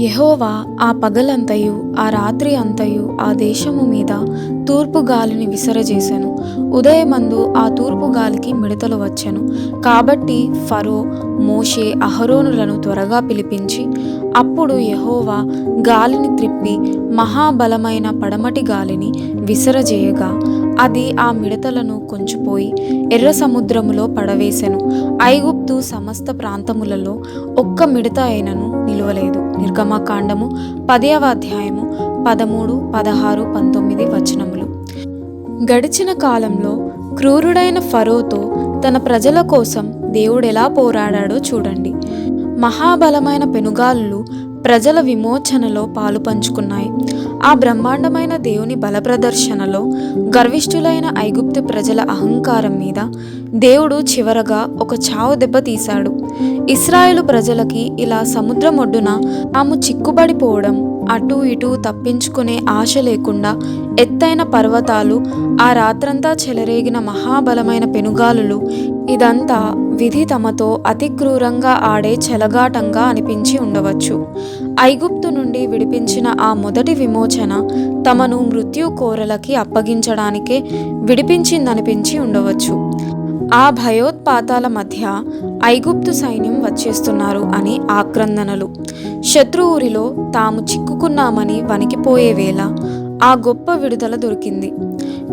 యెహోవా ఆ పగలంతయు ఆ రాత్రి అంతయు ఆ దేశము మీద తూర్పు గాలిని విసరజేసెను. ఉదయమందు ఆ తూర్పు గాలికి మిడతలు వచ్చెను. కాబట్టి ఫరో మోషే అహరోనులను త్వరగా పిలిపించి, అప్పుడు యెహోవా గాలిని త్రిప్పి మహాబలమైన పడమటి గాలిని విసరజేయగా అది ఆ మిడతలను కొంచుపోయి ఎర్ర సముద్రములో పడవేసెను. ఐగుప్తు సమస్త ప్రాంతములలో ఒక్క మిడత అయినను నిలువలేదు. నిర్గమకాండము 10వ అధ్యాయము 13, 16, 19 వచనములు. గడిచిన కాలంలో క్రూరుడైన ఫరోతో తన ప్రజల కోసం దేవుడెలా పోరాడాడో చూడండి. మహాబలమైన పెనుగాలులు ప్రజల విమోచనలో పాలు పంచుకున్నాయి. ఆ బ్రహ్మాండమైన దేవుని బల ప్రదర్శనలో గర్విష్ఠులైన ఐగుప్తు ప్రజల అహంకారం మీద దేవుడు చివరగా ఒక చావు దెబ్బ తీశాడు. ఇశ్రాయేలు ప్రజలకి ఇలా సముద్రం ఒడ్డున తాము చిక్కుబడిపోవడం, అటూ ఇటూ తప్పించుకునే ఆశ లేకుండా ఎత్తైన పర్వతాలు, ఆ రాత్రంతా చెలరేగిన మహాబలమైన పెనుగాలులు, ఇదంతా విధి తమతో అతి క్రూరంగా ఆడే చెలగాటంగా అనిపించి ఉండవచ్చు. ఐగుప్తు నుండి విడిపించిన ఆ మొదటి విమోచన తమను మృత్యు కోరలకి అప్పగించడానికే విడిపించిందనిపించి ఉండవచ్చు. ఆ భయోత్పాతాల మధ్య ఐగుప్తు సైన్యం వచ్చేస్తున్నారు అని ఆక్రందనలు, శత్రువురిలో తాము చిక్కుకున్నామని వణికిపోయే వేళ ఆ గొప్ప విడుదల దొరికింది.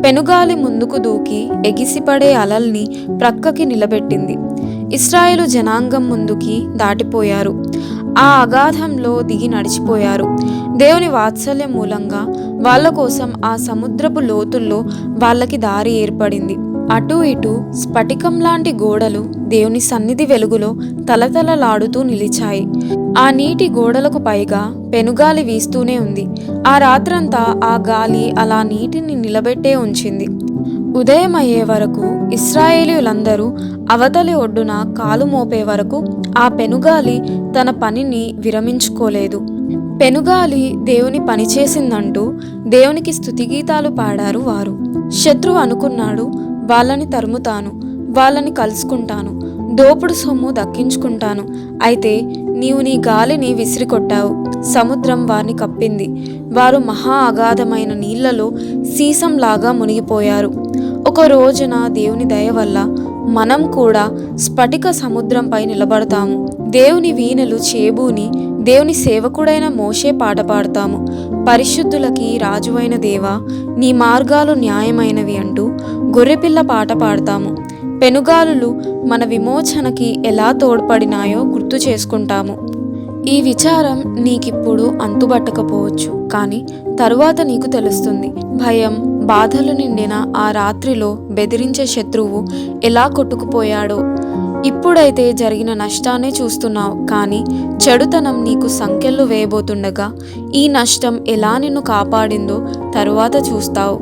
పెనుగాలి ముందుకు దూకి ఎగిసిపడే అలల్ని ప్రక్కకి నిలబెట్టింది. ఇశ్రాయేలు జనాంగం ముందుకి దాటిపోయారు. ఆ అగాధంలో దిగి నడిచిపోయారు. దేవుని వాత్సల్యం మూలంగా వాళ్ళ కోసం ఆ సముద్రపు లోతుల్లో వాళ్ళకి దారి ఏర్పడింది. అటూ ఇటూ స్ఫటికం లాంటి గోడలు దేవుని సన్నిధి వెలుగులో తలతలలాడుతూ నిలిచాయి. ఆ నీటి గోడలకు పైగా పెనుగాలి వీస్తూనే ఉంది. ఆ రాత్రంతా ఆ గాలి అలా నీటిని నిలబెట్టే ఉంచింది. ఉదయం అయ్యే వరకు ఇశ్రాయేలీయులందరూ అవతలి ఒడ్డున కాలు మోపే వరకు ఆ పెనుగాలి తన పనిని విరమించుకోలేదు. పెనుగాలి దేవుని పని చేసిందంటూ దేవునికి స్తుతిగీతాలు పాడారు వారు. శత్రువు అనుకున్నాడు, వాళ్ళని తరుముతాను, వాళ్ళని కలుసుకుంటాను, దోపుడు సొమ్ము దక్కించుకుంటాను. అయితే నీవు నీ గాలిని విసిరికొట్టావు, సముద్రం వారిని కప్పింది. వారు మహా అగాధమైన నీళ్లలో సీసంలాగా మునిగిపోయారు. ఒక రోజున దేవుని దయ వల్ల మనం కూడా స్ఫటిక సముద్రంపై నిలబడతాము. దేవుని వీణలు చేబూని దేవుని సేవకుడైన మోషే పాట పాడతాము. పరిశుద్ధులకి రాజువైన దేవా, నీ మార్గాలు న్యాయమైనవి అంటూ గొర్రెపిల్ల పాట పాడతాము. పెనుగాలులు మన విమోచనకి ఎలా తోడ్పడినాయో గుర్తు చేసుకుంటాము. ఈ విచారం నీకిప్పుడు అంతుబట్టకపోవచ్చు, కానీ తరువాత నీకు తెలుస్తుంది. భయం, బాధలు నిండిన ఆ రాత్రిలో బెదిరించే శత్రువు ఎలా కొట్టుకుపోయాడో. ఇప్పుడైతే జరిగిన నష్టాన్ని చూస్తున్నావు, కానీ చెడుతనం నీకు సంకెళ్ళు వేయబోతుండగా ఈ నష్టం ఎలా నిన్ను కాపాడిందో తరువాత చూస్తావు.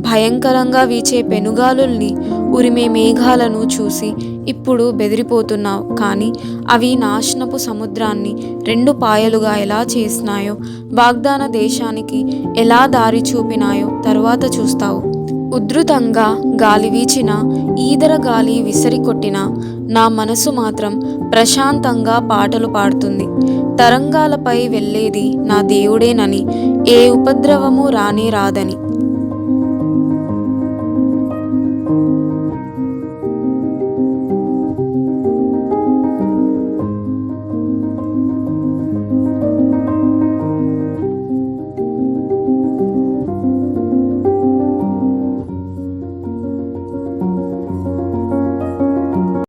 భయంకరంగా వీచే పెనుగాలుల్ని, ఉరిమే మేఘాలను చూసి ఇప్పుడు బెదిరిపోతున్నావు, కానీ అవి నాశనపు సముద్రాన్ని 2 పాయలుగా ఎలా చేసినాయో, వాగ్దాన దేశానికి ఎలా దారి చూపినాయో తరువాత చూస్తావు. ఉధృతంగా గాలి వీచినా, ఈదర గాలి విసిరి కొట్టినా నా మనసు మాత్రం ప్రశాంతంగా పాటలు పాడుతుంది. తరంగాలపై వెళ్ళేది నా దేవుడేనని, ఏ ఉపద్రవము రానే రాదని.